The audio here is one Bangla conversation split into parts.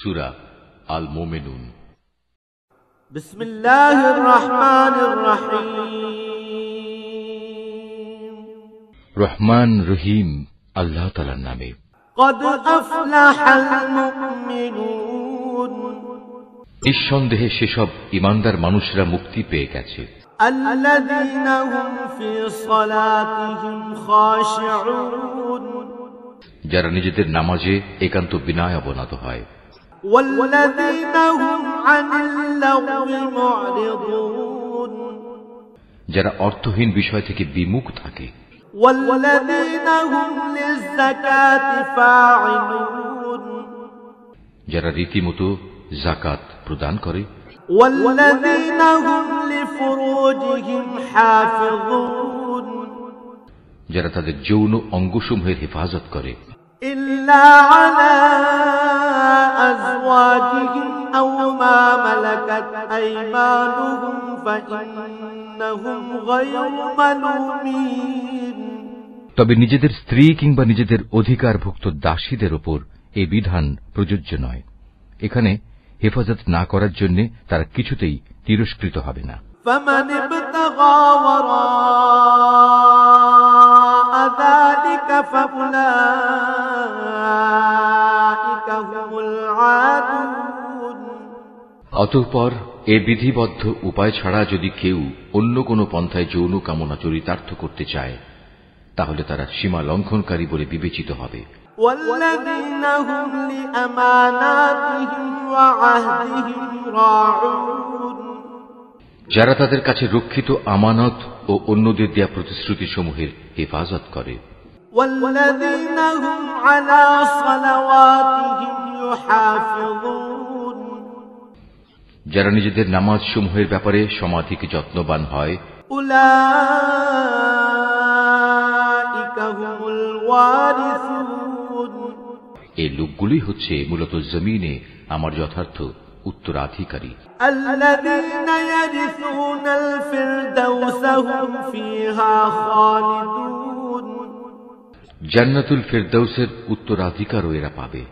সূরা আল মুমিনুন। বিসমিল্লাহির রহমানির রহিম। রহমান রহিম আল্লাহ তাআলার নামে। قد أفلح المؤمنون নিঃসন্দেহে সেসব ঈমানদার মানুষরা মুক্তি পেয়ে গেছে। الذين هم في صلاتهم خاشعون যারা নিজেদের নামাজে একান্ত বিনয় অবনত হয়। والذين هم عن اللغو معرضون যারা অর্থহীন বিষয় থেকে বিমুখ থাকে। والذين هم للزكاة فاعلون যারা রীতিমতো যাকাত প্রদান করে। والذين هم لفروجهم حافظون যারা তাদের যৌন অঙ্গসমূহের হেফাজত করে। إلا على أزواجهم أو ما ملكت أيمانهم فإنهم غير ملومين তবে নিজেদের স্ত্রী কিংবা নিজেদের অধিকারভুক্ত দাসীদের ওপর এই বিধান প্রযোজ্য নয়। এখানে হেফাজত না করার জন্য তারা কিছুতেই তিরস্কৃত হবে না। فمن ابتغى وراء ذلك فأولئك هم العادون অতঃপর এ বিধিবদ্ধ উপায় ছাড়া যদি কেউ অন্য কোনো পন্থায় যৌন কামনা চরিতার্থ করতে চায় তাহলে তারা সীমা লঙ্ঘনকারী বলে বিবেচিত হবে। والذين هم لأماناتهم وعهدهم راعون যারা তাদের কাছে রক্ষিত আমানত ও অন্যদের দেয়া প্রতিশ্রুতি সমূহের হেফাজত করে। والذين هم على صلواتهم يحافظون যারা নিজেদের নামাজ সমূহের ব্যাপারে সমাধিক যত্নবান হয়। أولئك هم الوارثون এই লোকগুলি হচ্ছে মূলত জমিনে আমার যথার্থ উত্তরাধিকারী। الذين يرثون الفردوس هم فيها خالدون জান্নাতুল ফেরদাউসের উত্তরাধিকারও এরা পাবে,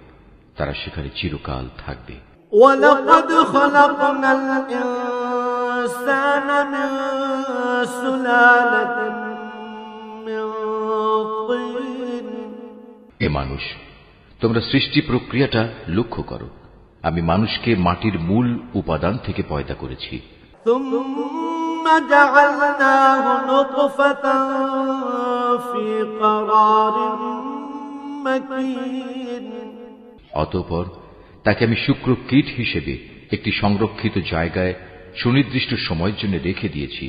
তারা সেখানে চিরকাল থাকবে। ولقد خلقنا الإنسان من سلالة من طين এ মানুষ, তোমরা সৃষ্টি প্রক্রিয়াটা লক্ষ্য করো। আমি মানুষকে মাটির মূল উপাদান থেকে পয়দা করেছি। ثم جعلناه نطفة في قرار مكين অতঃপর তাকে আমি শুক্র কীট হিসেবে একটি সংরক্ষিত জায়গায় সুনির্দিষ্ট সময়ের জন্য রেখে দিয়েছি।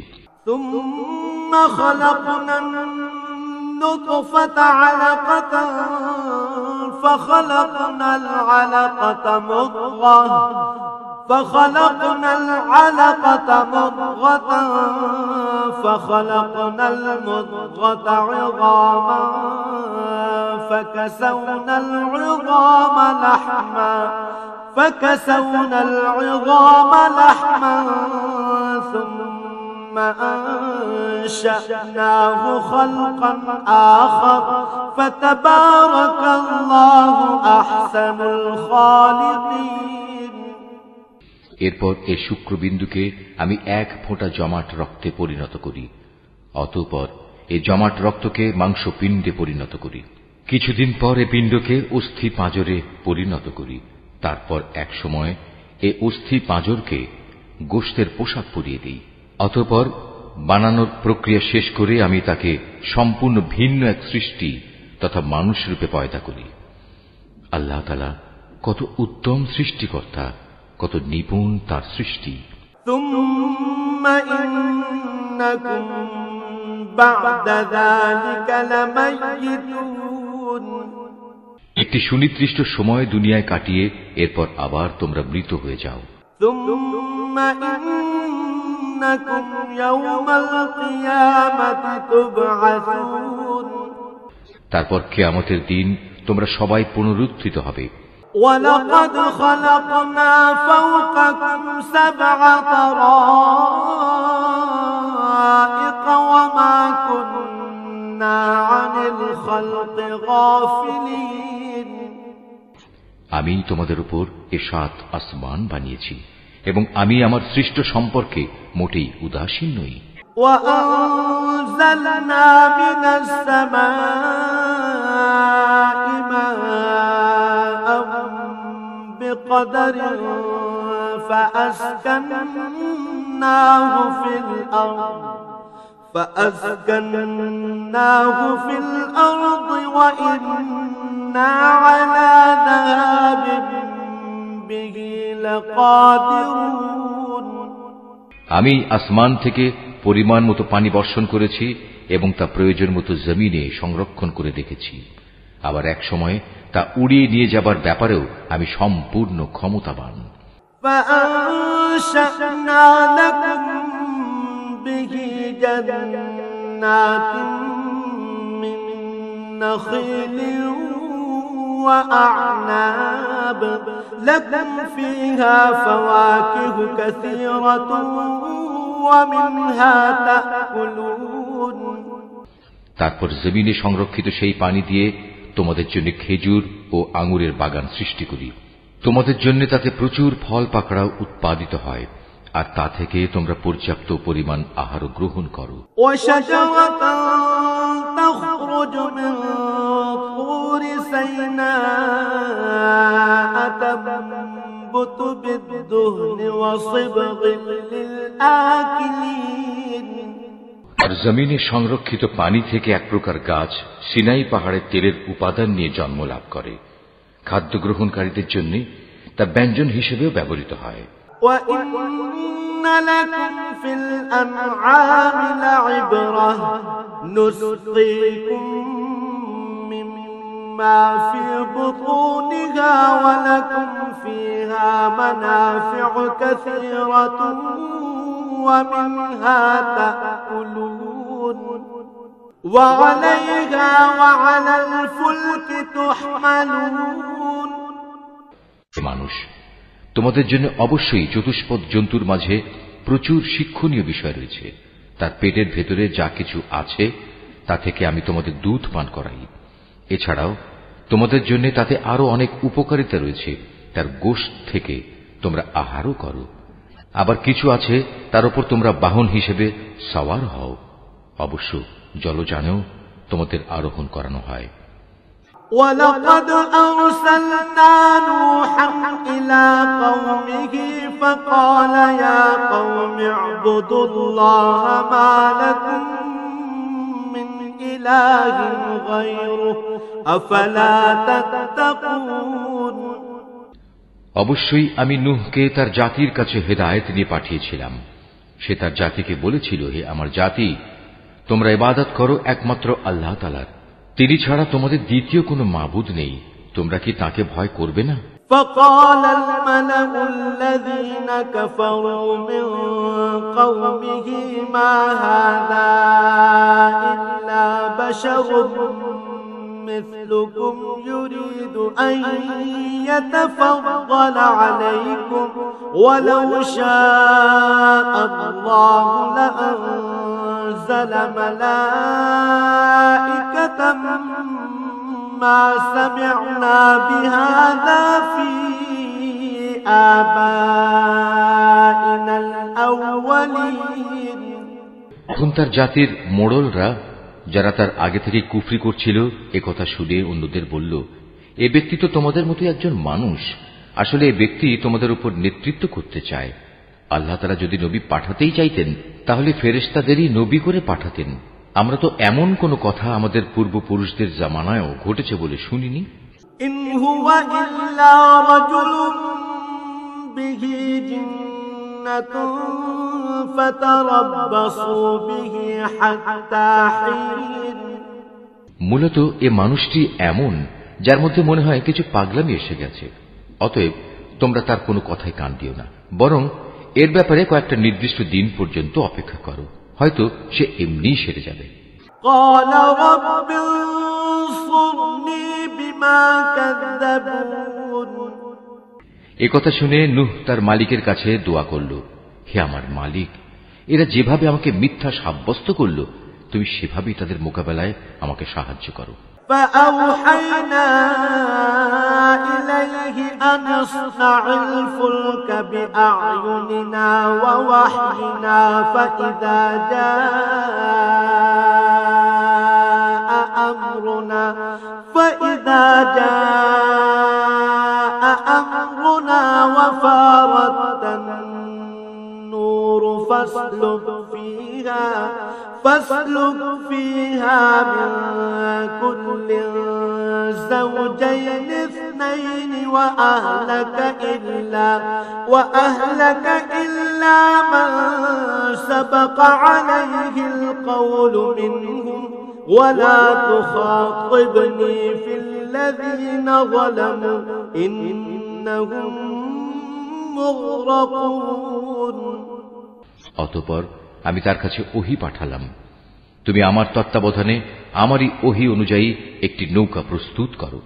ثم خلقنا النطفة علقة فخلقنا العلقة مضغة فخلقنا المضغة عظاما فكسونا العظام لحما ثم أنشأناه خلقا آخر فتبارك الله أحسن الخالقين এরপর এ শুক্রবিন্দুকে আমি এক ফোঁটা জমাট রক্তে পরিণত করি। অতঃপর এ জমাট রক্তকে মাংসপিণ্ডে পরিণত করি। কিছুদিন পর এ পিণ্ডকে অস্থি পাঁজরে পরিণত করি। তারপর এক সময় এ অস্থি পাঁজরকে গোশতের পোশাক পরিয়ে দিই। অতঃপর বানানোর প্রক্রিয়া শেষ করে আমি তাকে সম্পূর্ণ ভিন্ন এক সৃষ্টি তথা মানুষ রূপে পয়দা করি। আল্লাহ তাআলা কত উত্তম সৃষ্টিকর্তা, কত নিপুণ তার সৃষ্টি। ثم إنكم بعد ذلك لميتون একটি সুনির্দিষ্ট সময় দুনিয়ায় কাটিয়ে এরপর আবার তোমরা মৃত হয়ে যাও। ثم إنكم يوم القيامة تبعثون তারপর কিয়ামতের দিন তোমরা সবাই পুনরুত্থিত হবে। ولقد خلقنا فوقكم 7 طرائق وما كنا عن الخلق غافلين আমি তোমাদের উপর এ 7 আসমান বানিয়েছি এবং আমি আমার সৃষ্ট সম্পর্কে মোটেই উদাসীন নই। وأنزلنا من السماء ماء بقدر فأسكناه في الأرض وإنا على ذهاب به لقادرون। আমি আসমান থেকে পরিমাণ মতো পানি বর্ষণ করেছি এবং তা প্রয়োজন মতো জমিনে সংরক্ষণ করে রেখেছি। আবার এক সময় তা উড়িয়ে নিয়ে যাবার ব্যাপারেও আমি সম্পূর্ণ ক্ষমতাবান। فأنشأنا لكم به جنات من نخيل وأعناب لكم فيها فواكه كثيرة ومنها تأكلون। তারপর জমিনে সংরক্ষিত সেই পানি দিয়ে তোমাদের জন্য খেজুর ও আঙুরের বাগান সৃষ্টি করি। তোমাদের জন্য তাতে প্রচুর ফল পাকড়াও উৎপাদিত হয়, আর তা থেকে তোমরা পর্যাপ্ত পরিমাণ আহার গ্রহণ করো। وشجرة تخرج من طور سيناء تنبت بالدهن وصبغ للآكلين। আর জমিনে সংরক্ষিত পানি থেকে এক প্রকার গাছ সিনাই পাহাড়ের তেলের উপাদান নিয়ে জন্ম লাভ করে। খাদ্য গ্রহণকারীদের জন্য তা ব্যঞ্জন হিসেবেও ব্যবহৃত হয়। وَإِنَّ لَكُمْ فِي الْأَنْعَامِ لَعِبْرَةً نُسْقِيكُم مِّمَّا فِي بُطُونِهَا وَلَكُمْ فِيهَا مَنَافِعُ كَثِيرَةٌ وَمِنْهَا تَأْكُلُونَ وَعَلَيْهَا وَعَلَى الْفُلْكِ تُحْمَلُونَ। মানুষ, তোমাদের জন্য অবশ্যই চতুষ্পদ জন্তুর মাঝে প্রচুর শিক্ষণীয় বিষয় রয়েছে। তার পেটের ভেতরে যা কিছু আছে তা থেকে আমি তোমাদের দুধ পান করাই। এছাড়াও তোমাদের জন্য তাতে আরো অনেক উপকারিতা রয়েছে। তার গোশত থেকে তোমরা আহারও করো। আবার কিছু আছে তার উপর তোমরা বাহন হিসেবে সওয়ার হও। অবশ্য জলযানেও তোমাদের আরোহণ করানো হয়। وَلَقَدْ أَرْسَلْنَا نُوحًا إِلَى قَوْمِهِ فَقَالَ يَا قَوْمِ اعْبُدُوا اللَّهَ مَا لَكُمْ مِنْ إِلَٰهٍ غَيْرُهُ أَفَلَا تَتَّقُونَ। অবশ্যই আমি নূহকে তার জাতির কাছে হেদায়েত নিয়ে পাঠিয়েছিলাম। সে তার জাতিকে বলেছিল, হে আমার জাতি, তোমরা ইবাদত করো একমাত্র আল্লাহ তাআলার। তিনি ছাড়া তোমাদের দ্বিতীয় কোনো মাবুদ নেই। তোমরা কি তাকে ভয় করবে না? فقال الملأ الذين كفروا من قومه ما هذا إلا بشر مثلكم يريد أن يتفضل عليكم ولو شاء الله لأنزل ملائكة ما سمعنا بهذا في آبائنا الأولين। এখন তার জাতির মোড়লরা, যারা তার আগে থেকে কুফরি করছিল, একথা শুনে অন্যদের বলল, এ ব্যক্তি তো তোমাদের মতো একজন মানুষ। আসলে এ ব্যক্তি তোমাদের উপর নেতৃত্ব করতে চায়। আল্লাহ তাআলা যদি নবী পাঠাতেই চাইতেন তাহলে ফেরেশতাদেরই নবী করে পাঠাতেন। আমরা তো এমন কোন কথা আমাদের পূর্বপুরুষদের জামানায়ও ঘটেছে বলে শুনিনি। ইন হুয়া ইল্লা রাজুলুম বিহি জিন্নাতুন ফাতারাব্বাসু বিহি হাত্তা হিন। মূলত এ মানুষটি এমন যার মধ্যে মনে হয় কিছু পাগলামি এসে গেছে। অতএব তোমরা তার কোনো কথায় কান দিও না, বরং এর ব্যাপারে কয়েকটা নির্দিষ্ট দিন পর্যন্ত অপেক্ষা করো। হয়তো সে এমনি সেরে যাবে। একথা শুনে নূহ তার মালিকের কাছে দোয়া করল, হে আমার মালিক, এরা যেভাবে আমাকে মিথ্যা সাব্যস্ত করল, তুমি সেভাবেই তাদের মোকাবেলায় আমাকে সাহায্য করো। فأوحينا إليه أن اصنع الفلك بأعيننا ووحينا فإذا جاء أمرنا وفارت النور فاسلك فيها من كل زوجين اثنين وأهلك إلا من سبق عليه القول منهم ولا تخاطبني في الذين ظلموا إنهم مغرقون অতঃপর আমি তার কাছে ওহী পাঠালাম, তুমি আমার তত্ত্বাবধানে আমারই ওহী অনুযায়ী একটি নৌকা প্রস্তুত করো।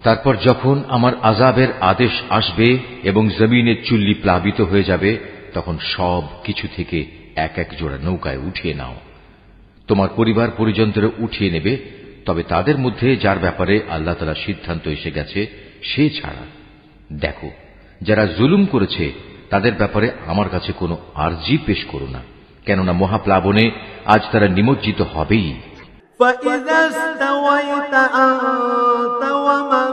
তারপর যখন আমার আযাবের আদেশ আসবে এবং জমিনের চুল্লি প্লাবিত হয়ে যাবে, তখন সব কিছু থেকে এক এক জোড়া নৌকায় উঠিয়ে নাও। তোমার পরিবার পরিজনদের উঠিয়ে নেবে, তবে তাদের মধ্যে যার ব্যাপারে আল্লাহ তাআলা সিদ্ধান্ত এসে গেছে সে ছাড়া। দেখো, যারা জুলুম করেছে তাদের ব্যাপারে আমার কাছে কোনো আরজি পেশ করো না, কেননা মহাপ্লাবনে আজ তারা নিমজ্জিত হবেই। فإذا استويت أنت ومن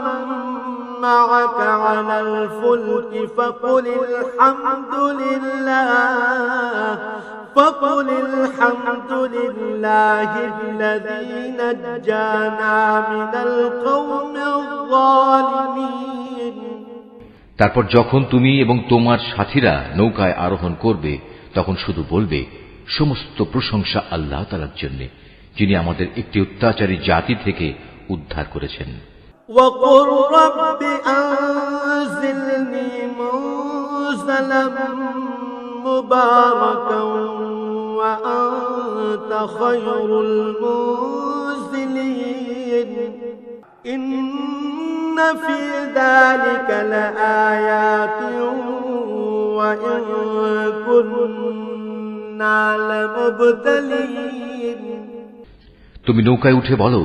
معك على الفلك فقل الحمد لله الذي نجانا من القوم الظالمين। তারপর যখন তুমি এবং তোমার সাথীরা নৌকায় আরোহণ করবে, তখন শুধু বলবে, সমস্ত প্রশংসা আল্লাহ তাআলার জন্য, যিনি আমাদের একটি অত্যাচারী জাতি থেকে উদ্ধার করেছেন। وَقُلْ رَبِّ أَنزِلْنِي مُنزَلًا مُبَارَكًا وَأَنتَ خَيْرُ الْمُنزِلِينَ إِنَّ فِي ذَلِكَ لَآيَاتٍ وَإِن كُنَّا لَمُبْتَلِينَ। তুমি নৌকায় উঠে বলো,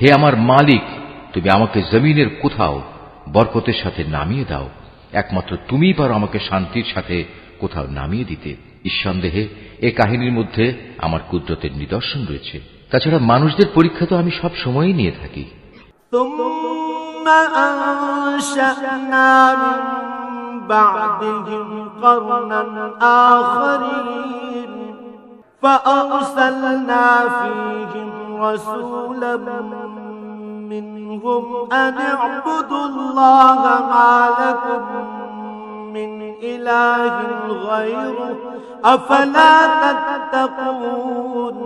হে আমার মালিক, তুমি আমাকে জমিনের কোথাও বরকতের সাথে নামিয়ে দাও। একমাত্র তুমিই পারো আমাকে শান্তির সাথে কোথাও নামিয়ে দিতে। নিঃসন্দেহে এ কাহিনীর মধ্যে আমার কুদরতের নিদর্শন রয়েছে। তাছাড়া মানুষদের পরীক্ষা তো আমি সব সময়ই নিয়ে থাকি। ثم أنشأنا من بعدهم قرنا آخرين فأرسلنا فيهم رسولا منهم أن اعبدوا الله ما لكم من إله غيره أفلا تتقون।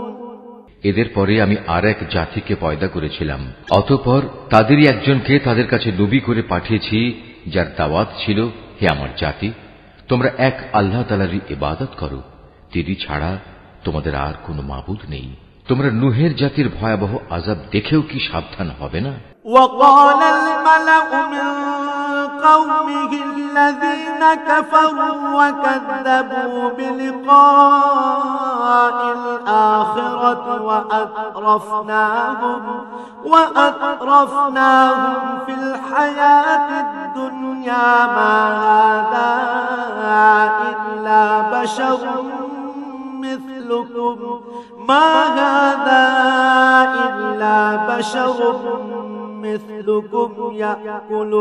এদের পরে আমি আর এক জাতিকে পয়দা করেছিলাম, অতঃপর তাদেরই একজনকে তাদের কাছে নবী করে পাঠিয়েছি, যার দাওয়াত ছিল, হে আমার জাতি, তোমরা এক আল্লাহ তাআলারই ইবাদত করো, তিনি ছাড়া তোমাদের আর কোনো মাবুদ নেই। তোমরা নূহের জাতির ভয়াবহ আযাব দেখেও কি সাবধান হবে না? وقال الملأ من قومه الذين كفروا وكذبوا بلقاء الآخرة وأترفناهم في الحياة الدنيا ما هذا إلا بشر مثلكم يأكل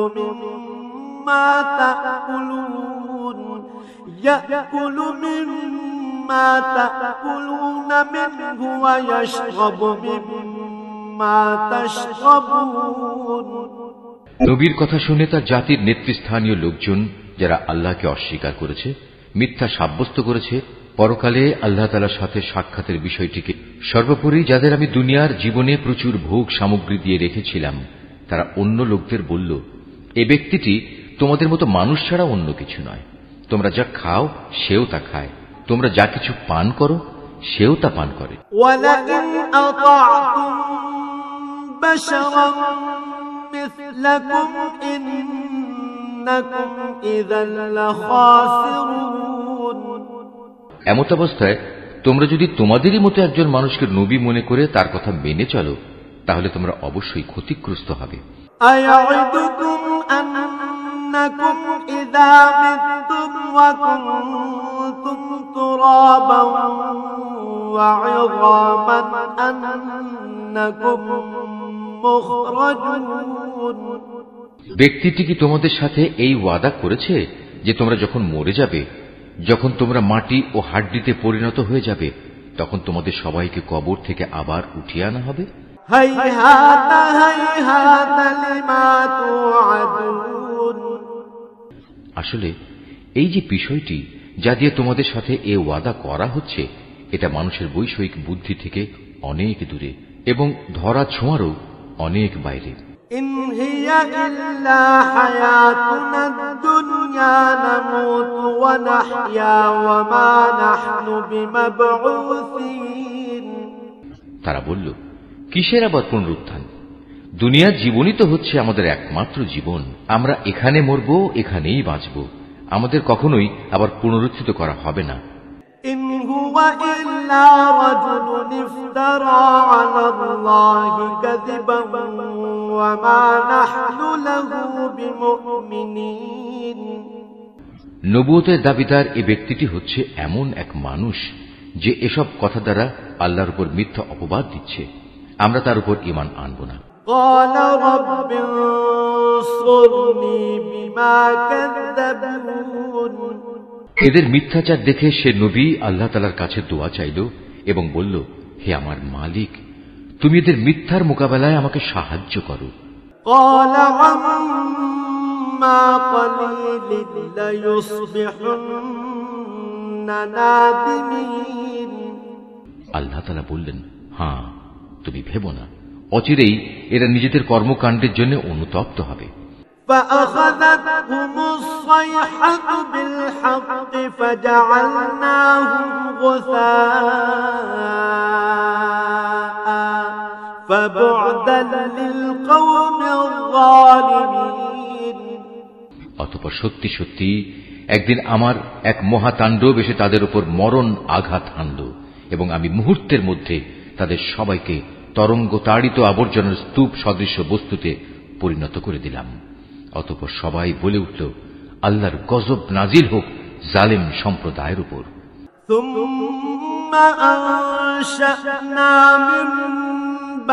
مما تأكلون منه ويشرب مما تشربون। নবীর কথা শুনে তার জাতির নেতৃস্থানীয় লোকজন, যারা আল্লাহকে অস্বীকার করেছে, মিথ্যা সাব্যস্ত করেছে, পরকালে আল্লাহ তাআলার সাথে সাক্ষাতের বিষয়টিকে, সর্বোপরি যাদের আমি দুনিয়ার জীবনে প্রচুর ভোগ সামগ্রী দিয়ে রেখেছিলাম, তারা অন্য লোকদের বলল, এ ব্যক্তিটি তোমাদের মতো মানুষ ছাড়া অন্য কিছু নয়। তোমরা যা খাও সেও তা খায়, তোমরা যা কিছু পান করো সেও তা পান করে। وَلَئِنْ أَطَعْتُمْ بَشَرًا مِثْلَكُمْ إِنَّكُمْ إِذًا لَخَاسِرُونَ। এমত অবস্থায় তোমরা যদি তোমাদেরই মতো একজন মানুষকে নবী মনে করে তার কথা মেনে চলো, তাহলে তোমরা অবশ্যই ক্ষতিগ্রস্ত হবে। أيعدكم أنكم إذا متم وكنتم ترابا وعظاما أنكم مخرجون ব্যক্তিটি কি তোমাদের সাথে এই ওয়াদা করেছে যে তোমরা যখন মরে যাবে, যখন তোমরা মাটি ও হাড্ডিতে পরিণত হয়ে যাবে, তখন তোমাদের সবাইকে কবর থেকে আবার উঠিয়ে আনা হবে? هيهات هيهات لما توعدون আসলে এই যে বিষয়টি যা দিয়ে তোমাদের সাথে এ ওয়াদা করা হচ্ছে, এটা মানুষের বৈষয়িক বুদ্ধি থেকে অনেক দূরে এবং ধরা ছোঁয়ারও অনেক বাইরে। إن هي إلا حياتنا الدنيا نموت ونحيا وما نحن بمبعوثين তারা বলল, কিসের আবার পুনরুত্থান? দুনিয়ার জীবনই তো হচ্ছে আমাদের একমাত্র জীবন। আমরা এখানে মরব, এখানেই বাঁচব। আমাদের কখনোই আবার পুনরুত্থিত করা হবে না। إن هو إلا رجل افترى على الله كذبا وما نحن له بمؤمنين নবুয়তের দাবিদার এই ব্যক্তিটি হচ্ছে এমন এক মানুষ যে এসব কথা দ্বারা আল্লাহর উপর মিথ্যা অপবাদ দিচ্ছে। আমরা তার উপর ঈমান আনব না। قال رب انصرني بما كذبون এদের মিথ্যাচার দেখে সে নবী আল্লাহ তাআলার কাছে দোয়া চাইল এবং বলল, হে আমার মালিক, তুমি এদের মিথ্যার মোকাবেলায় আমাকে সাহায্য করো। قال عما قليل ليصبحن نادمين আল্লাহ তাআলা বললেন, হ্যাঁ, তুমি ভেবো না, অচিরেই এরা নিজেদের কর্মকাণ্ডের জন্য অনুতপ্ত হবে। فأخذتهم الصيحة بالحق فجعلناهم غثاء فبعدا للقوم الظالمين অতঃপর সত্যি সত্যি একদিন আমার এক মহাতাণ্ডব এসে তাদের উপর মরণ আঘাত হানল এবং আমি মুহূর্তের মধ্যে তাদের সবাইকে তরঙ্গ তাড়িত আবর্জনার স্তূপ সদৃশ্য বস্তুতে পরিণত করে দিলাম। অতঃপর সবাই বলে উঠল, আল্লাহর গজব নাজিল হোক জালেম সম্প্রদায়ের উপর। ثم أنشأنا من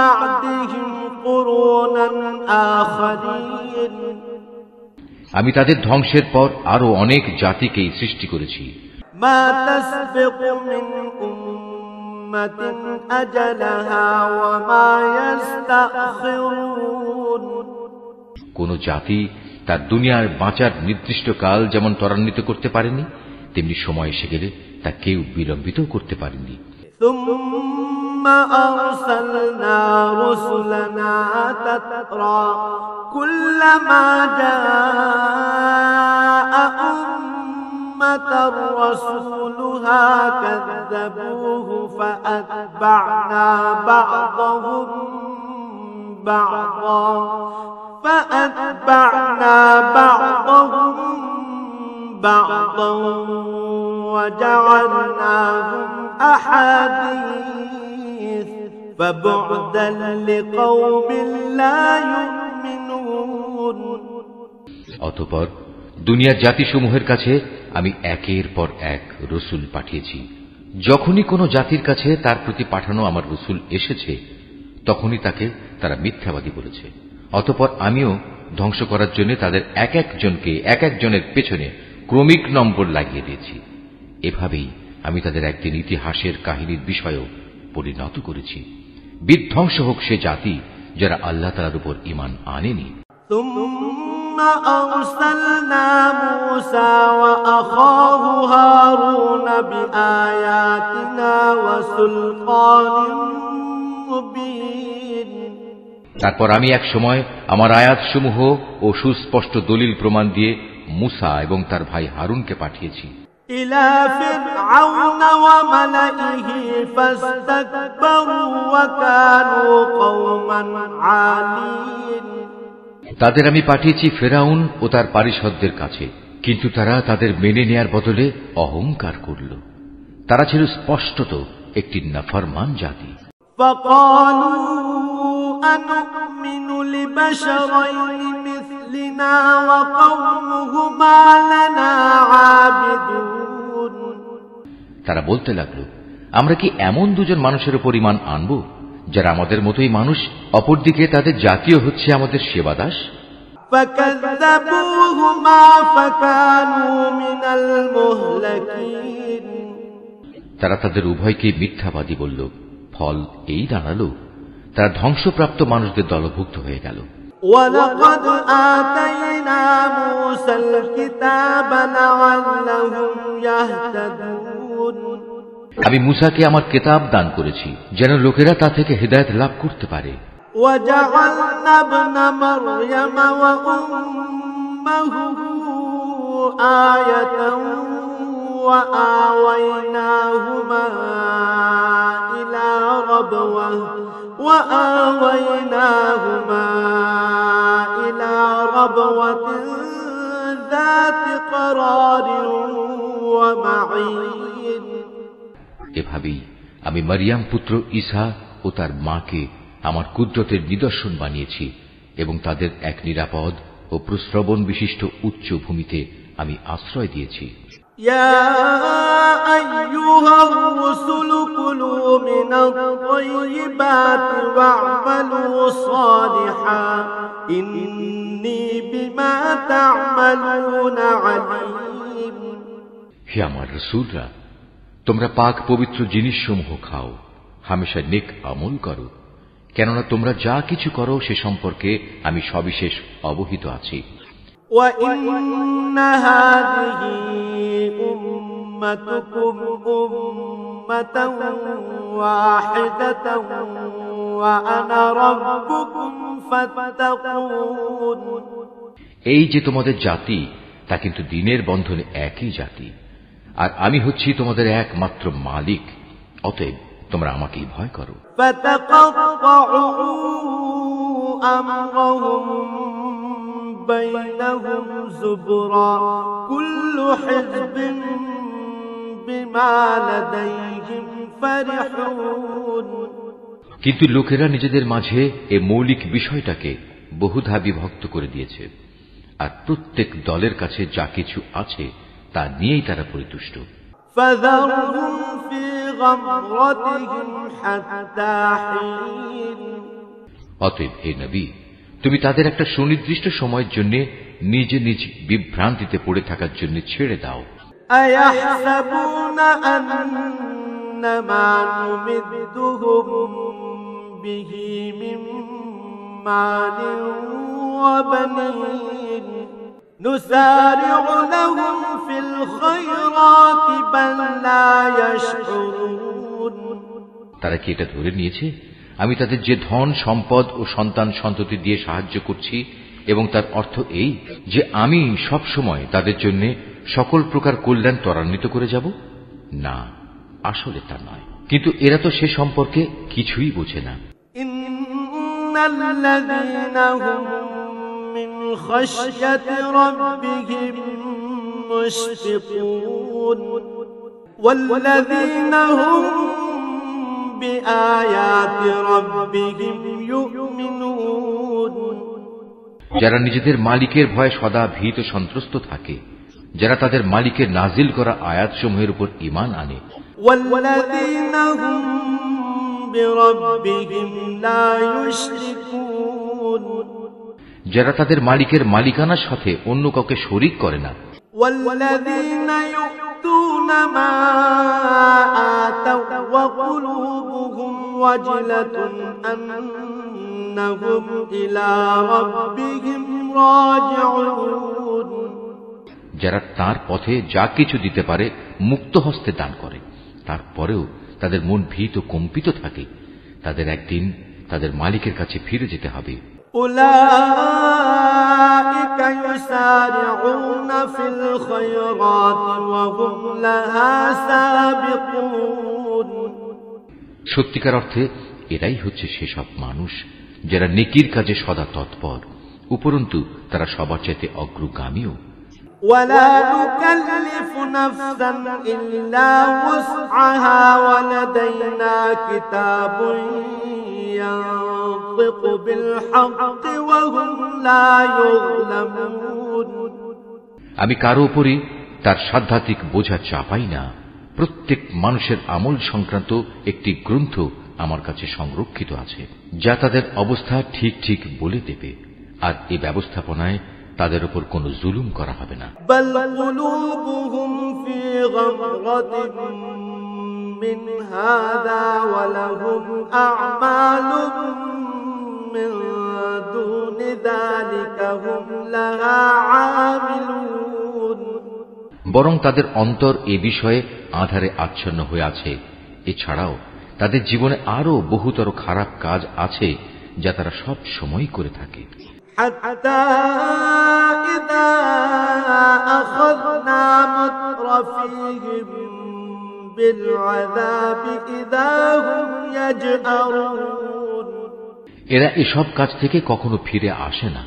بعدهم قرونا آخرين আমি তাদের ধ্বংসের পর আরো অনেক জাতিকেই সৃষ্টি করেছি। ما تسبق من أمة أجلها وما يستأخرون কোন জাতি তার দুনিয়ার বাঁচার নির্দিষ্ট কাল যেমন ত্বরান্বিত করতে পারেনি, তেমনি সময় এসে গেলে তা কেউ বিলম্বিত করতে পারেনি। ثم أرسلنا رسلنا تترى كلما جاء أمة رسولها كذبوه فأتبعنا بعضهم بعضا وجعلناهم أحاديث فبعدا لقوم لا يؤمنون অতঃপর দুনিয়ার জাতিসমূহের কাছে আমি একের পর এক রসুল পাঠিয়েছি। যখনই কোন জাতির কাছে তার প্রতি পাঠানো আমার রসুল এসেছে, তখনই তাকে তারা মিথ্যাবাদী বলেছে। অতঃপর আমিও ধ্বংস করার জন্য তাদের এক একজনকে এক একজনের পেছনে ক্রমিক নম্বর লাগিয়ে দিয়েছি। এভাবেই আমি তাদের একদিন ইতিহাসের কাহিনীর বিষয়ও পরিণত করেছি। বিধ্বংস হোক সে জাতি যারা আল্লাহ তাআলার উপর ঈমান আনেনি। ثم أرسلنا موسى وأخاه هارون بآياتنا وسلطان مبين তারপর আমি এক সময় আমার আয়াতসমূহ ও সুস্পষ্ট দলিল প্রমাণ দিয়ে মুসা এবং তার ভাই হারুনকে পাঠিয়েছি। إلى فرعون وملئه فاستكبروا وكانوا قوما عالين তাদের আমি পাঠিয়েছি ফেরাউন ও তার পারিষদদের কাছে, কিন্তু তারা তাদের মেনে নেয়ার বদলে অহংকার করল। তারা ছিল স্পষ্টত একটি নাফরমান জাতি। فقالوا أنؤمن نؤمن لبشرين مثلنا وقومهما لنا عابدون তারা বলতে লাগলো, আমরা কি এমন দুজন মানুষের উপর ঈমান আনব যারা আমাদের মতোই মানুষ, অপরদিকে তাদের জাতীয় হচ্ছে আমাদের সেবাদাস? فكذبوهما فكانوا من المهلكين তারা তাদের উভয়কে মিথ্যাবাদী বলল, ফল এই দাঁড়ালো তারা ধ্বংসপ্রাপ্ত মানুষদের দলভুক্ত হয়ে গেল। وَلَقَدْ آتَيْنَا مُوسَى الْكِتَابَ لَعَلَّهُمْ يَهْتَدُونَ আমি মুসাকে আমার কিতাব দান করেছি যেন লোকেরা তা থেকে হিদায়াত লাভ করতে পারে। وَجَعَلْنَا ابْنَ مَرْيَمَ وَأُمَّهُ آيَةً وَآوَيْنَاهُمَا إِلَى رَبْوَةٍ ذَاتِ قَرَارٍ وَمَعِينٍ এভাবেই আমি মারিয়াম পুত্র ঈসা ও তার মাকে আমার কুদরতের নিদর্শন বানিয়েছি এবং তাদের এক নিরাপদ ও প্রশ্রবণ বিশিষ্ট উচ্চ ভূমিতে আমি আশ্রয় দিয়েছি। يا أيها الرسل كلوا من الطيبات واعملوا صالحا إني بما تعملون عليم হে আমার রাসূলরা, তোমরা পাক পবিত্র জিনিসসমূহ খাও, হামেশা নেক আমল করো, কেননা তোমরা যা কিছু করো সে সম্পর্কে আমি সবিশেষ অবহিত আছি। وَإِنَّ هَذِهِ أُمَّتُكُمْ أُمَّةً وَاحِدَةً وَأَنَا رَبُّكُمْ فَاتَّقُونِ এই যে তোমাদের জাতি তা কিন্তু দ্বীনের বন্ধনে একই জাতি, আর আমি হচ্ছি তোমাদের একমাত্র মালিক, অতএব তোমরা আমাকেই ভয় করো। فَتَقَطَّعُوا أَمْرَهُمْ بَيْنَهُمْ زُبُرًا كُلُّ حِزْبٍ بِمَا لَدَيْهِمْ فَرِحُونَ কিন্তু লোকেরা নিজেদের মাঝে এ মৌলিক বিষয়টাকে বহুধা বিভক্ত করে দিয়েছে, আর প্রত্যেক দলের কাছে যা কিছু আছে তা নিয়েই তারা পরিতুষ্ট। فَذَرْهُمْ فِي غَمْرَتِهِمْ حَتَّى حِينٍ অতএব হে নবী, তুমি তাদের একটা সুনির্দিষ্ট সময়ের জন্য নিজ নিজ বিভ্রান্তিতে পড়ে থাকার জন্য ছেড়ে দাও। أَيَحْسَبُونَ أَنَّمَا نُمِدُّهُم بِهِ مِن مَّالٍ وَبَنِينَ نُسَارِعُ لَهُمْ فِي الْخَيْرَاتِ بَل لَّا يَشْعُرُونَ তারা কি এটা ধরে নিয়েছে আমি তাদের যে ধন সম্পদ ও সন্তান সন্ততি দিয়ে সাহায্য করছি এবং তার অর্থ এই যে আমি সব সময় তাদের জন্য সকল প্রকার কল্যাণ ত্বরান্বিত করে যাব? না, আসলে তা নয়। কিন্তু এরা তো সে সম্পর্কে কিছুই বোঝে না। ইন্নাল্লাযীনা হুম মিন খাশইয়াতি রাব্বিহিম মুশফিকুন ওয়াল্লাযীনা হুম বিআয়াতি রাব্বিহিম ইউমিনুন যারা নিজেদের মালিকের ভয়ে সদা ভীত সন্ত্রস্ত থাকে, যারা তাদের মালিকের নাজিল করা আয়াতসমূহের উপর ঈমান আনে। ওয়াল্লাযীনা হুম বিরাব্বিহিম লা ইউশরিকুন যারা তাদের মালিকের মালিকানার সাথে অন্য কাউকে শরীক করে না। ওয়াল্লাযীনা ইউতুনা মা আতাও ওয়া কুলুবুহুম ওয়াজিলাতুন আন্নাহুম ইলা রাব্বিহিম রাজিউন যারা তার পথে যা কিছু দিতে পারে মুক্ত হস্তে দান করে, তারপরেও তাদের মন ভীত কম্পিত থাকে, তাদের একদিন তাদের মালিকের কাছে ফিরে যেতে হবে। উলাইকা ইউসারিউনা ফিল খায়রাতি ওয়া হুম লাহা সাবিকুন সত্যিকার অর্থে এরাই হচ্ছে সেসব মানুষ যারা নেকির কাজে সদা তৎপর, উপরন্তু তারা সবার চাইতে অগ্রগামীও। ولا نكلف نفسا إلا وسعها ولدينا كتاب ينطق بالحق وهم لا يظلمون আমি কারো উপরই তার সাধ্যাত্মিক বোঝা চাপাই না। প্রত্যেক মানুষের আমল সংক্রান্ত একটি গ্রন্থ আমার কাছে সংরক্ষিত আছে, যা তাদের অবস্থা ঠিক ঠিক বলে দেবে, আর এই ব্যবস্থাপনায় তাদের উপর কোনো জুলুম করা হবে না। বরং তাদের অন্তর এ বিষয়ে আঁধারে আচ্ছন্ন হয়ে আছে। এছাড়াও তাদের জীবনে আরো বহুতর খারাপ কাজ আছে যা তারা সব সময় করে থাকে। حتى إذا أخذنا مترفيهم بالعذاب إذا هم يجأرون এরা এসব কাজ থেকে কখনো ফিরে আসে না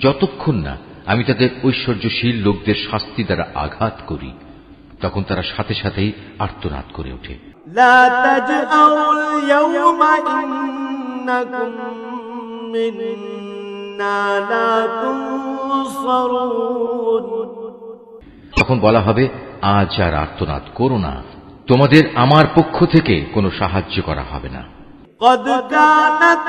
যতক্ষণ না আমি তাদের ঐশ্বর্যশীল লোকদের শাস্তি দ্বারা আঘাত করি, তখন তারা সাথে সাথেই আর্তনাদ করে ওঠে। لا تجأروا اليوم إنكم منا لا تنصرون তখন বলা হবে, আজ আর আর্তনাদ করো না, তোমাদের আমার পক্ষ থেকে কোনো সাহায্য করা হবে না। قد كانت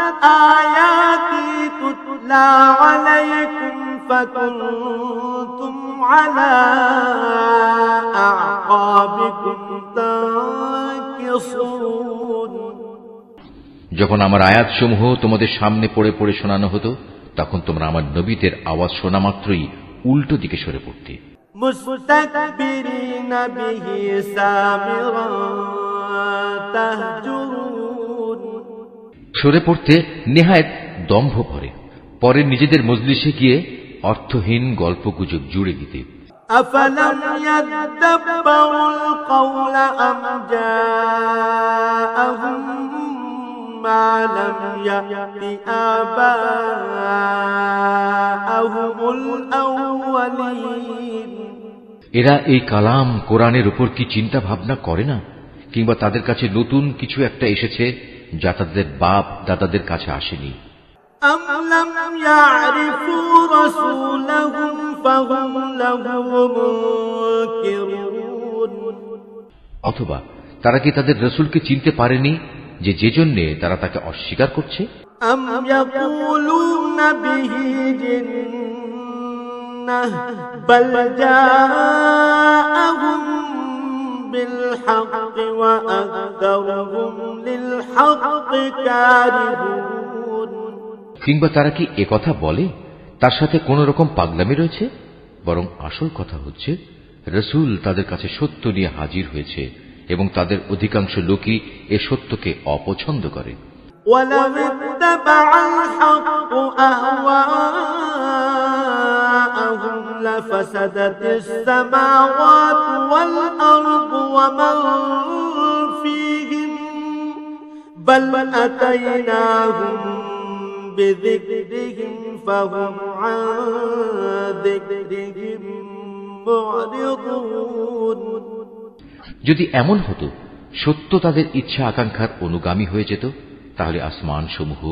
آياتي تتلى عليكم فكنتم على أعقابكم تنكصون যখন আমার আয়াতসমূহ তোমাদের সামনে পড়ে পড়ে শোনানো হতো, তখন তোমরা আমার নবীদের আওয়াজ শোনা মাত্রই উল্টো দিকে সরে পড়তে। মুস্তাকবিরিন বিহি সামিরা তাহজুরুন সরে পড়তে নেহায়েত দম্ভ ভরে, পরে নিজেদের মজলিসে গিয়ে অর্থহীন গল্পগুজব জুড়ে দিতে। আফালাম ইয়াদাব্বারুল কওলা আম জাআহুম মা লাম ইয়াতি আবাআহুমুল আউওয়ালিন এরা এই কালাম কোরআনের উপর কি চিন্তা ভাবনা করে না, কিংবা তাদের কাছে নতুন কিছু একটা এসেছে যা তাদের বাপ দাদাদের কাছে আসেনি? أم لم يعرفوا رسولهم فهم له منكرون অথবা তারা কি তাদের রসুলকে চিনতে পারেনি যে জন্য তারা তাকে অস্বীকার করছে? أم يقولون به جنة بل جاءهم بالحق وأكثرهم للحق كارهون কিংবা তারা কি একথা বলে তার সাথে কোন রকম পাগলামি রয়েছে? বরং আসল কথা হচ্ছে, রসুল তাদের কাছে সত্য নিয়ে হাজির হয়েছে এবং তাদের অধিকাংশ লোকই এ সত্যকে অপছন্দ করে। وَلَوِ اتَّبَعَ الْحَقُّ أَهْوَاءَهُمْ لَفَسَدَتِ السَّمَاوَاتُ وَالْأَرْضُ وَمَنْ فِيهِنَّ بَلْ أَتَيْنَاهُمْ بِذِكْرِهِمْ فَهُمْ عَنْ ذِكْرِهِمْ مُعْرِضُونَ যদি এমন হতো সত্য তাদের ইচ্ছা আকাঙ্ক্ষার অনুগামী হয়ে যেত, তাহলে আসমান সমূহ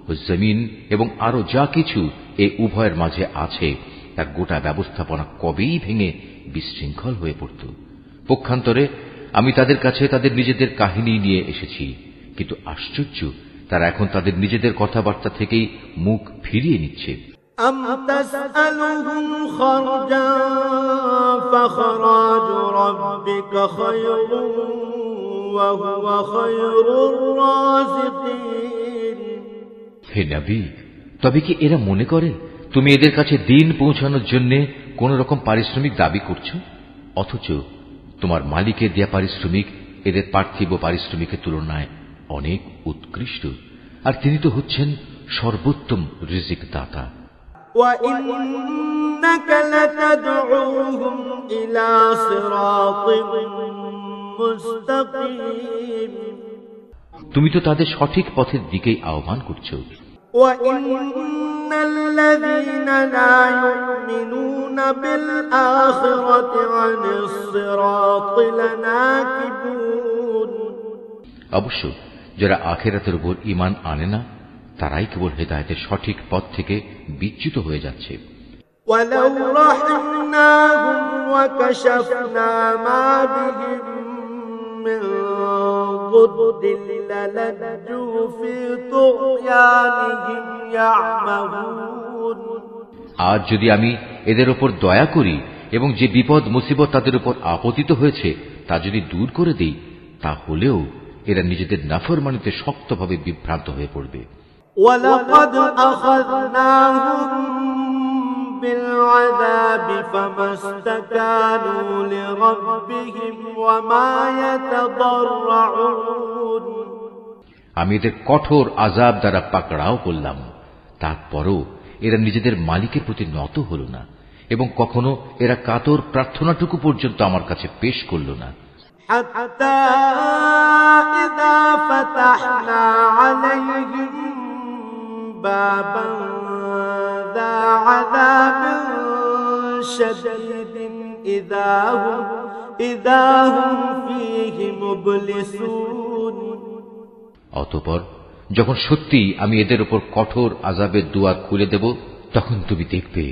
ও জমিন এবং আরো যা কিছু এই উভয়ের মাঝে আছে তার গোটা ব্যবস্থাপনা কবেই ভেঙে বিশৃঙ্খল হয়ে পড়ত। পক্ষান্তরে আমি তাদের কাছে তাদের নিজেদের কাহিনী নিয়ে এসেছি, কিন্তু আশ্চর্য, তারা এখন তাদের নিজেদের কথাবার্তা থেকেই মুখ ফিরিয়ে নিচ্ছে। أم تسألهم خرجا فخراج ربك خير وهو خير الرازقين হে নবী, তবে কি এরা মনে করে তুমি এদের কাছে দিন পৌঁছানোর জন্য কোন রকম পারিশ্রমিক দাবি করছো, অথচ তোমার মালিকের দেয়া পারিশ্রমিক এদের পার্থিব পারিশ্রমিকের তুলনায় অনেক উৎকৃষ্ট, আর তিনি তো হচ্ছেন সর্বোত্তম রিজিক দাতা। وَإِنَّكَ لَتَدْعُوهُمْ إِلَى صِرَاطٍ مُسْتَقِيمٍ তুমি তো তাদের সঠিক পথের দিকেই আহ্বান করছো। وَإِنَّ الذين لا يؤمنون بالآخرة عن الصراط لناكبون অবশ্য যারা আখিরাতের উপর ঈমান আনে না তারাই কেবল হেদায়েতের সঠিক পথ থেকে বিচ্যুত হয়ে যাচ্ছে। ولو رحمناهم وكشفنا ما بهم من ضر للجوا في طغيانهم يعمهون আর যদি আমি এদের উপর দয়া করি এবং যে বিপদ মুসিবত তাদের উপর আপতিত হয়েছে তা যদি দূর করে দেই, তাহলেও এরা নিজেদের নাফরমানিতে শক্তভাবে বিভ্রান্ত হয়ে পড়বে। وَلَقَدْ أَخَذْنَاهُمْ بِالْعَذَابِ فَمَا اسْتَكَانُوا لِرَبِّهِمْ وَمَا يَتَضَرَّعُونَ আমি এদের কঠোর আযাব দ্বারা পাকড়াও করলাম, তারপরও এরা নিজেদের মালিকের প্রতি নত হল না এবং কখনো এরা কাতর প্রার্থনাটুকু পর্যন্ত আমার কাছে পেশ করল না। حتى إذا فتحنا عليهم بابا ذا عذاب شديد إذا هم فيه مبلسون অতঃপর যখন সত্যি আমি এদের উপর কঠোর আযাবের দুয়ার খুলে দেব, তখন তুমি দেখবে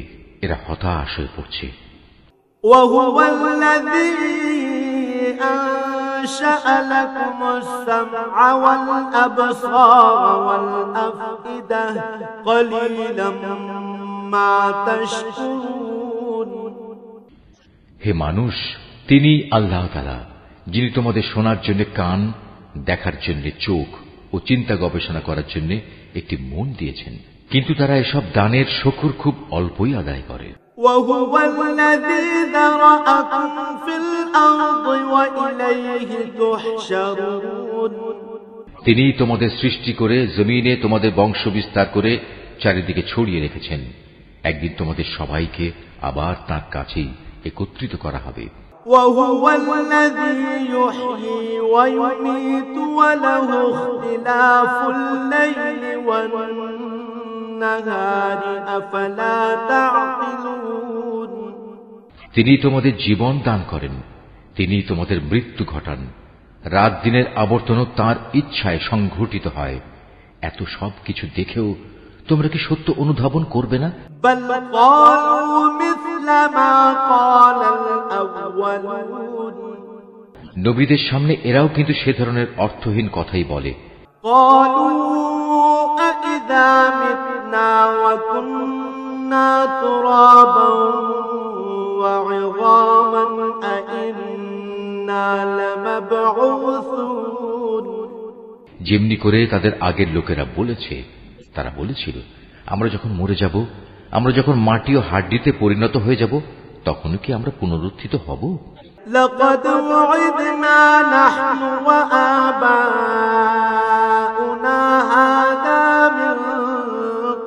এরা হতাশ হয়ে পড়ছে। وهو الذي أنشأ لكم السمع والأبصار والأفئدة قليلا ما تشكرون হে মানুষ, তিনি আল্লাহ তাআলা যিনি তোমাদের শোনার জন্য কান, দেখার জন্য চোখ ও চিন্তা গবেষণা করার জন্য একটি মন দিয়েছেন, কিন্তু তারা এসব দানের শুকর খুব অল্পই আদায় করে। وهو الذي ذرأكم في الأرض وإليه تحشرون তিনি তোমাদের সৃষ্টি করে জমিনে তোমাদের বংশ বিস্তার করে চারিদিকে ছড়িয়ে রেখেছেন। একদিন তোমাদের সবাইকে আবার তাঁর কাছেই একত্রিত করা হবে। وهو الذي يحيي ويميت وله اختلاف الليل والنهار أفلا تعقلون তিনি তোমাদের জীবন দান করেন, তিনি তোমাদের মৃত্যু ঘটান, রাত দিনের আবর্তনও তাঁর ইচ্ছায় সংঘটিত হয়। এত সব কিছু দেখেও তোমরা কি সত্য অনুধাবন করবে না? بل قالوا مثل ما قال الأولون নবীদের সামনে এরাও কিন্তু সে ধরনের অর্থহীন কথাই বলে। قالوا أإذا متنا وكنا ترابا وعظاما أإنا لمبعوثون যেমনি করে তাদের আগের লোকেরা বলেছে, তারা বলেছিল, আমরা যখন মরে যাব, আমরা যখন মাটি ও হাড্ডিতে পরিণত হয়ে যাব, তখন কি আমরা পুনরুত্থিত হব? لقد وعدنا نحن وآباؤنا هذا من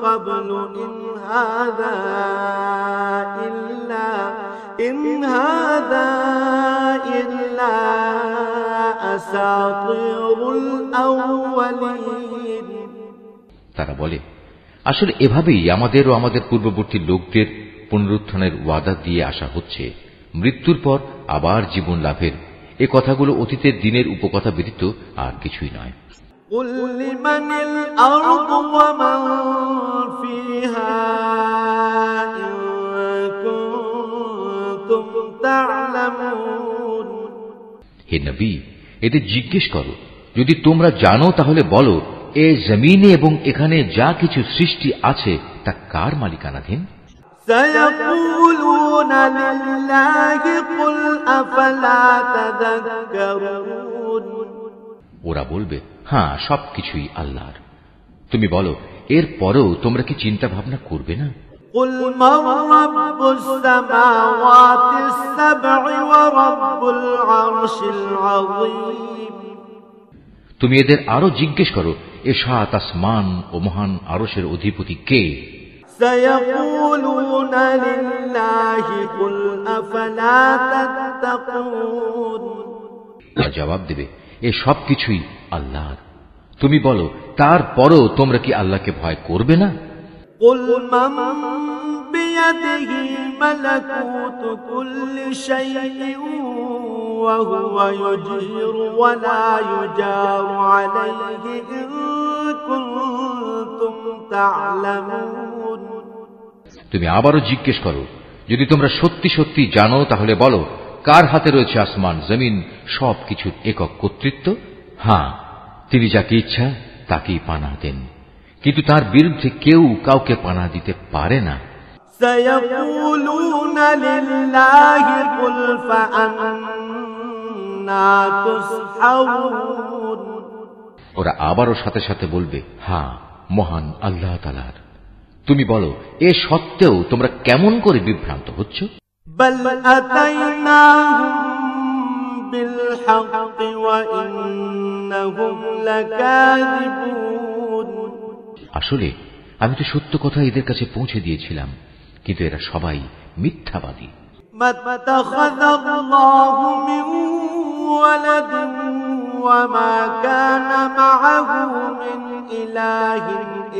قبل إن هذا إلا أساطير الأولين তারা বলে, আসলে এভাবেই আমাদের ও আমাদের পূর্ববর্তী লোকদের পুনরুত্থানের ওয়াদা দিয়ে আসা হচ্ছে। মৃত্যুর পর আবার জীবন লাভের এ কথাগুলো অতীতের দিনের উপকথা ব্যতীত আর কিছুই নয়। قل لمن الأرض ومن فيها إن كنتم تعلمون হে নবী, এদের জিজ্ঞেস করো, যদি তোমরা জানো তাহলে বলো, এ জমিনে এবং এখানে যা কিছু সৃষ্টি আছে তা কার মালিকানাধীন? سيقولون لله قل أفلا تذكرون ওরা বলবে, হ্যাঁ, সবকিছুই আল্লাহর। তুমি বলো, এর পরেও তোমরা কি চিন্তা ভাবনা করবে না? قل من رب السماوات السبع ورب العرش العظيم তুমি এদের আরো জিজ্ঞেস করো, এ সাত আসমান ও মহান আরশের অধিপতি কে? سيقولون لله قل أفلا تتقون তারা জবাব দেবে, এ সবকিছুই আল্লাহর। তুমি বলো, তারপরও তোমরা কি আল্লাহকে ভয় করবে না? قل من بيده ملكوت كل شيء وهو يجير ولا يجار عليه إن كنتم تعلمون। তুমি আবারও জিজ্ঞেস করো, যদি তোমরা সত্যি সত্যি জানো তাহলে বলো, কার হাতে রয়েছে আসমান জমিন সবকিছুর একক কর্তৃত্ব? হ্যাঁ, তিনি যাকে ইচ্ছা তাকেই পানা দেন, কিন্তু তার বিরুদ্ধে কেউ কাউকে পানা দিতে পারে না। سيقولون لله قل فأنا تسحرون। ওরা আবারও সাথে সাথে বলবে, হ্যাঁ, মহান আল্লাহ তাআলার। তুমি বলো, এ সত্ত্বেও তোমরা কেমন করে বিভ্রান্ত হচ্ছ? بل أتيناهم بالحق وإنهم لكاذبون। আসলে আমি তো সত্য কথা এদের কাছে পৌঁছে দিয়েছিলাম, কিন্তু এরা সবাই মিথ্যাবাদী। ما اتخذ الله من ولد وما كان معه من إله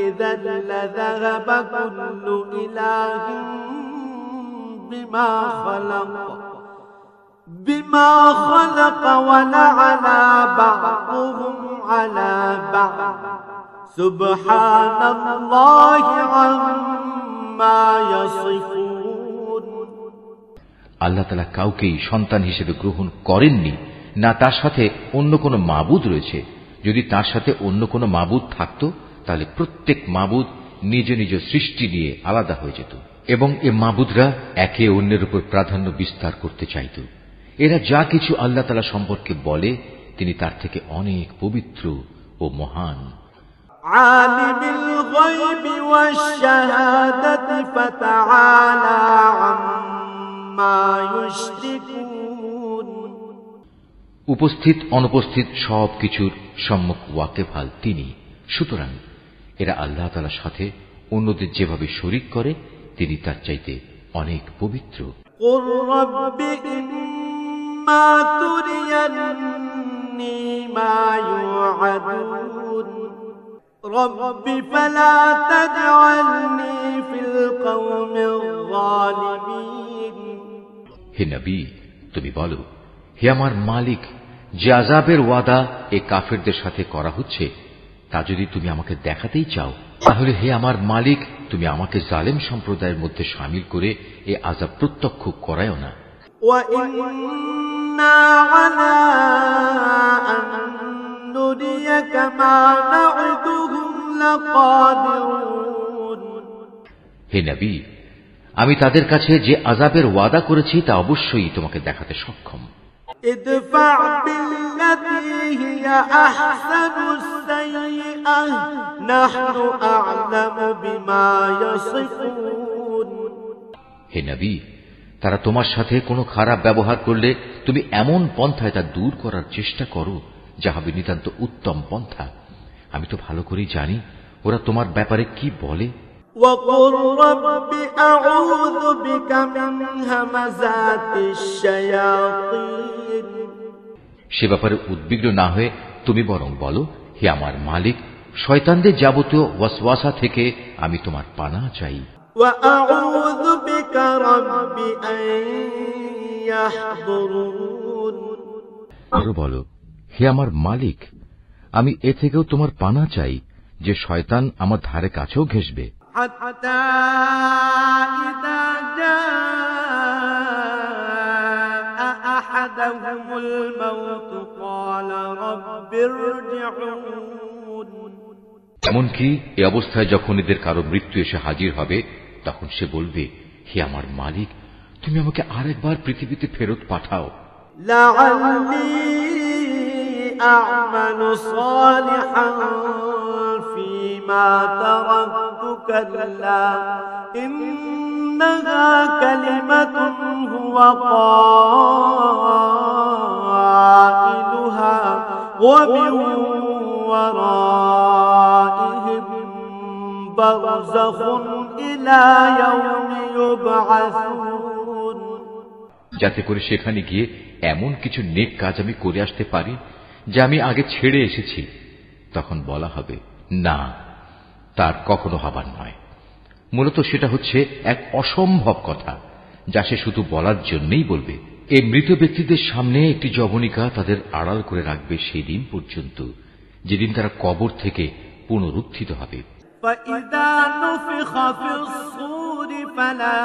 إذا لذهب كل إله بما خلق ولعلى بعضهم على بعض سبحان الله عما يصفون। আল্লাহ তাআলা কাউকেই সন্তান হিসেবে গ্রহণ করেননি, না তার সাথে অন্য কোনো মাবুদ রয়েছে। যদি তার সাথে অন্য কোনো মাবুদ থাকত তাহলে প্রত্যেক মাবুদ নিজ নিজ সৃষ্টি নিয়ে আলাদা হয়ে যেত, এবং এ মাবুদরা একে অন্যের উপর প্রাধান্য বিস্তার করতে চাইত। এরা যা কিছু আল্লাহ তাআলা সম্পর্কে বলে তিনি তার থেকে অনেক পবিত্র ও মহান। আলিমুল গায়বি ওয়াশ শাহাদাতি ফাতাআলা আম্মা ইউশরিকুন। উপস্থিত অনুপস্থিত সবকিছুর সম্মুখ ওয়াকিফাল তিনি। সুতরাং এরা আল্লাহ তাআলার সাথে অন্যদের যেভাবে শরীক করে তিনি তার চাইতে অনেক পবিত্র। কুর রাব্বি ইম্মা তুরিয়ান্নি মা ইউআদুন রাব্বি ফালা তাজআলনি ফিল কওমির যালিমিন। হে নবী, তুমি বলো, হে আমার মালিক, যে আযাবের ওয়াদা এ কাফেরদের সাথে করা হচ্ছে তা যদি তুমি আমাকে দেখাতেই চাও, তাহলে হে আমার মালিক, তুমি আমাকে জালেম সম্প্রদায়ের মধ্যে শামিল করে এ আযাব প্রত্যক্ষ করায়ও না। ওয়া ইন্না আলা আন নুরিয়াকা মা না'উদুহুম লাকাদিরুন। হে নবী, আমি তাদের কাছে যে আযাবের ওয়াদা করেছি তা অবশ্যই তোমাকে দেখাতে সক্ষম। ইদফা বিল্লাতী হিয়া আহসানুস সাইয়্যিআহ নাহনু আ'লামু বিমা ইয়াসিফুন। হে নবী, তারা তোমার সাথে কোনো খারাপ ব্যবহার করলে তুমি এমন পন্থায় তা দূর করার চেষ্টা করো যা হবে নিতান্ত উত্তম পন্থা। আমি তো ভালো করেই জানি ওরা তোমার ব্যাপারে কি বলে। وَقُلْ رَبِّ أَعُوذُ بِكَ مِنْ هَمَزَاتِ الشَّيَاطِينِ। সে ব্যাপারে উদ্বিগ্ন না হয়ে তুমি বরং বলো, হে আমার মালিক, শয়তানদের যাবতীয় ওয়াসওয়াসা থেকে আমি তোমার পানা চাই। وَأَعُوذُ بِكَ رَبِّ أَن يَحْضُرُونِ। আরো বলো, হে আমার মালিক, আমি এ থেকেও তোমার পানা চাই যে শয়তান আমার ধারে কাছেও ঘেঁষবে। حتى إذا جاء أحدهم الموت قال رب ارجعون। এমনকি এ অবস্থায় যখন এদের কারো মৃত্যু এসে হাজির হবে তখন সে বলবে, হে আমার মালিক, তুমি আমাকে আরেকবার পৃথিবীতে ফেরত পাঠাও। لعلي أعمل صالحا فيما تركت كلا إنها كلمة هو قائلها ومن ورائهم برزخ إلى يوم يبعثون। যাতে করে সেখানে গিয়ে এমন কিছু নেক কাজ আমি করে আসতে পারি যা আমি আগে ছেড়ে এসেছি। তখন বলা হবে, না, তার কখনো হবার নয়। মূলত সেটা হচ্ছে এক অসম্ভব কথা, যা সে শুধু বলার জন্যই বলবে। এই মৃত ব্যক্তিদের সামনে একটি যবনিকা তাদের আড়াল করে রাখবে সেই দিন পর্যন্ত, যেদিন তারা কবর থেকে পুনরুত্থিত হবে। فإذا نفخ في الصور فلا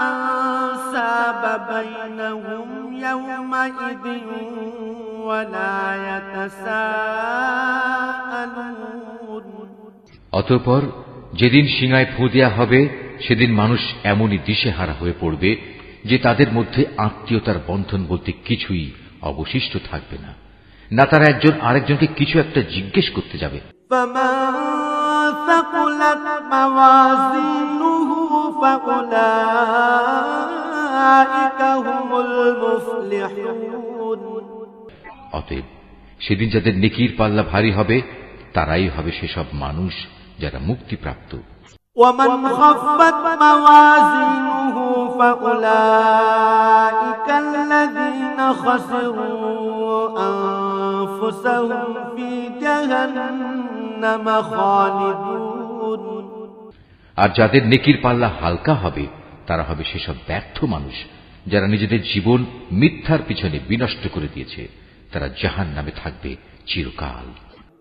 أنساب بينهم يومئذ ولا يتساءلون। অতঃপর যেদিন সিঙায় ফু দেয়া হবে, সেদিন মানুষ এমনই দিশেহারা হয়ে পড়বে যে তাদের মধ্যে আত্মীয়তার বন্ধন বলতে কিছুই অবশিষ্ট থাকবে না। না তারা একজন আরেকজনকে কিছু একটা জিজ্ঞেস করতে যাবে। অতএব সেদিন যাদের নেকির পাল্লা ভারী হবে, তারাই হবে সেসব মানুষ যারা মুক্তিপ্রাপ্ত। ومن خفت موازينه فأولئك الذين خسروا أنفسهم في جهنم خالدون। আর যাদের নেকির পাল্লা হালকা হবে, তারা হবে সেসব ব্যর্থ মানুষ যারা নিজেদের জীবন মিথ্যার পিছনে বিনষ্ট করে দিয়েছে। তারা জাহান্নামে থাকবে চিরকাল।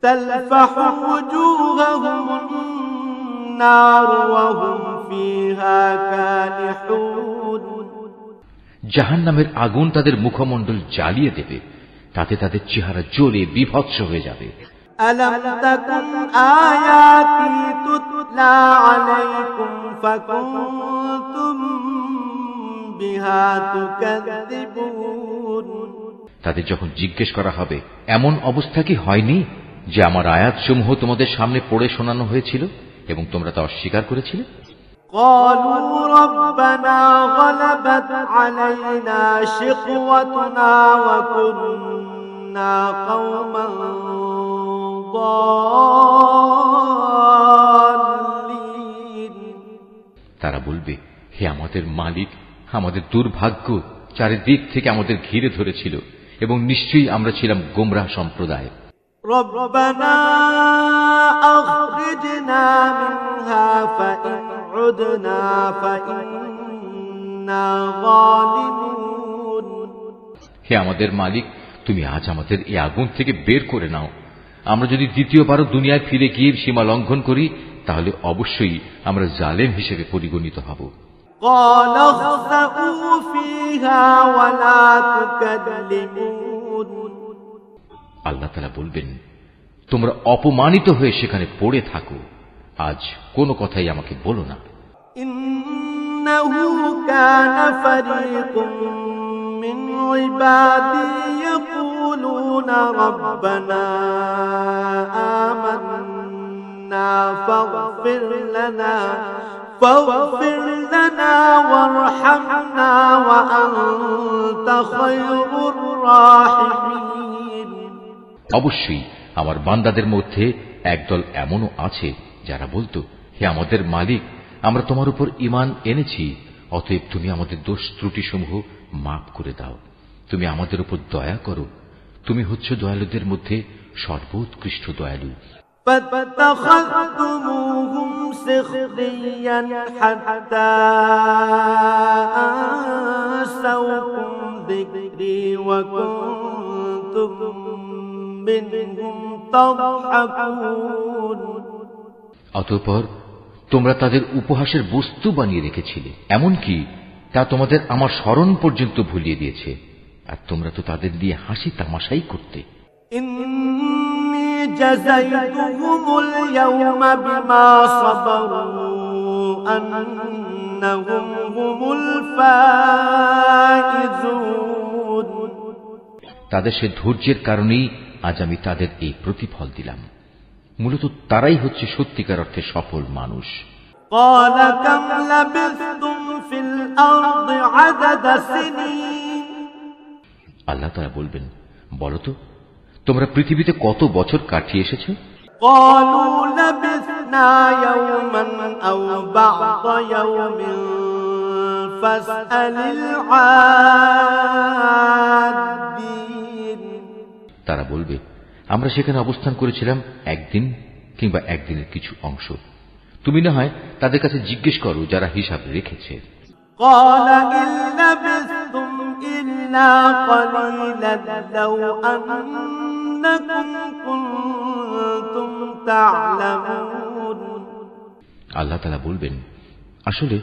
تلفح وجوههم النار وهم فيها كالحون। জাহান্নামের আগুন তাদের মুখমণ্ডল জ্বালিয়ে দেবে, তাতে তাদের চেহারা জ্বলে বিভৎস হয়ে যাবে। ألم تكن آياتي تتلى عليكم فكنتم بها تكذبون। তাদের যখন জিজ্ঞেস করা হবে, এমন অবস্থা কি হয়নি যে আমার আয়াতসমূহ তোমাদের সামনে পড়ে শোনানো হয়েছিল এবং তোমরা তা অস্বীকার করেছিলে? قالوا ربنا غلبت علينا شقوتنا وكنا قوما ضالين। তারা বলবে, হে আমাদের মালিক, আমাদের দুর্ভাগ্য চারিদিক থেকে আমাদের ঘিরে ধরেছিল এবং নিশ্চয়ই আমরা ছিলাম গোমরাহ সম্প্রদায়। ربنا أخرجنا منها فإن عدنا فإنا ظالمون। হে আমাদের মালিক, তুমি আজ আমাদের এই আগুন থেকে বের করে নাও। আমরা যদি দ্বিতীয়বারও দুনিয়ায় ফিরে গিয়ে সীমা লঙ্ঘন করি, তাহলে অবশ্যই আমরা জালেম হিসেবে পরিগণিত হব। قال اخسئوا فيها ولا تكلمون। আল্লাহ তাআলা বলবেন, তোমরা অপমানিত হয়ে সেখানে পড়ে থাকো, আজ কোনো কথাই আমাকে বলো না। إنه كان فريق من عبادي يقولون ربنا آمنا فاغفر لنا وارحمنا وأنت خير الراحمين। অবশ্যই আমার বান্দাদের মধ্যে একদল এমনও আছে যারা বলতো, হে আমাদের মালিক, আমরা তোমার উপর ঈমান এনেছি, অতএব তুমি আমাদের দোষ ত্রুটিসমূহ মাফ করে দাও, তুমি আমাদের উপর দয়া করো, তুমি হচ্ছ দয়ালুদের মধ্যে সর্বোৎকৃষ্ট দয়ালু। فاتخذتموهم سخريا حتى أنسوكم ذكري وكنتم منهم تضحكون। অতঃপর তোমরা তাদের উপহাসের বস্তু বানিয়ে রেখেছিলে, এমনকি তা তোমাদের আমার স্মরণ পর্যন্ত ভুলিয়ে দিয়েছে, আর তোমরা তো তাদের দিয়ে হাসি তামাশাই করতে। إني جزيتهم اليوم بما صبروا أنهم هم الفائزون। তাদের সে ধৈর্যের কারণেই আজ আমি তাদের এই প্রতিফল দিলাম। মূলত তারাই হচ্ছে সত্যিকার অর্থে সফল মানুষ। قال كم لبثتم في الأرض عدد سنين। আল্লাহ তাআলা বলবেন, বলো তো তোমরা পৃথিবীতে কত বছর কাটিয়ে এসেছো? قالوا لبثنا يوما أو بعض يوم فاسأل العادين। তারা বলবে, আমরা সেখানে অবস্থান করেছিলাম একদিন কিংবা একদিনের কিছু অংশ। তুমি না হয় তাদের কাছে জিজ্ঞেস করো যারা হিসাব রেখেছে। قال إن لبثتم إلا قليلا لو أنكم كنتم تعلمون আল্লাহ তাআলা বলবেন, আসলে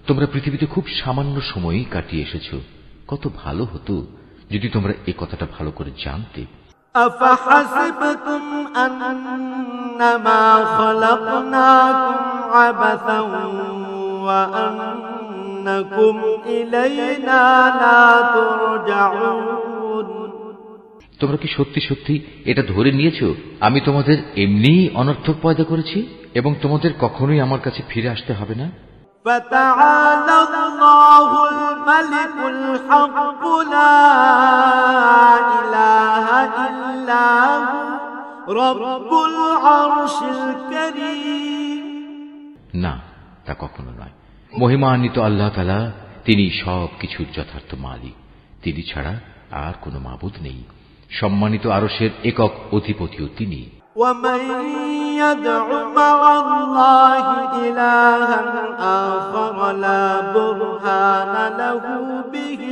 তোমরা পৃথিবীতে খুব সামান্য সময়ই কাটিয়ে এসেছো। কত ভালো হতো যদি তোমরা এই কথাটা ভালো করে জানতে। أفحسبتم أنما خلقناكم عبثا وأنكم إلينا لا ترجعون তোমরা কি সত্যি সত্যি এটা ধরে নিয়েছো আমি তোমাদের এমনিই অনর্থক পয়দা করেছি এবং তোমাদের কখনোই আমার কাছে ফিরে আসতে হবে না? فتعالى الله الملك الحق لا إله إلا هو رب العرش الكريم না, তা কখনো নয়। মহিমান্বিত আল্লাহ তাআলা, তিনি সব কিছুর যথার্থ মালিক। তিনি ছাড়া আর কোনো মাবুদ নেই। সম্মানিত আরশের একক অধিপতিও তিনি। ومن يدع مع الله إلها آخر لا برهان له به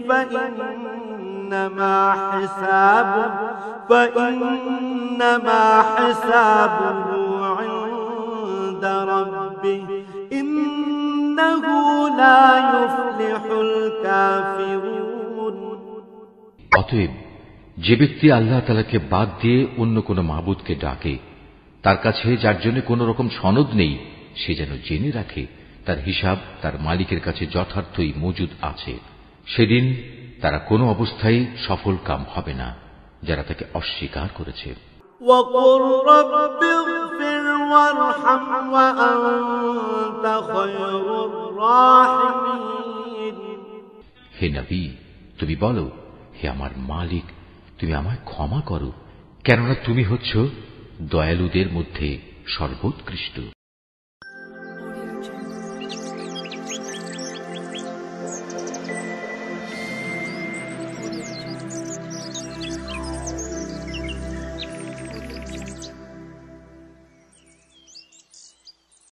فإنما حسابه عند ربه إنه لا يفلح الكافرون অতএব যে ব্যক্তি আল্লাহ তাআলাকে বাদ দিয়ে অন্য কোন মাবুদকে ডাকে, তার কাছে যার জন্য কোন রকম সনদ নেই, সে যেন জেনে রাখে তার হিসাব তার মালিকের কাছে যথার্থই মজুদ আছে। সেদিন তারা কোনো অবস্থায় সফল কাম হবে না যারা তাকে অস্বীকার করেছে। وَقُلْ رَبِّ اغْفِرْ وَارْحَمْ وَأَنْتَ خَيْرُ الرَّاحِمِينَ হে নবী, তুমি বলো, হে আমার মালিক, তুমি আমায় ক্ষমা করো, কেননা তুমি হচ্ছ দয়ালুদের মধ্যে সর্বোৎকৃষ্ট।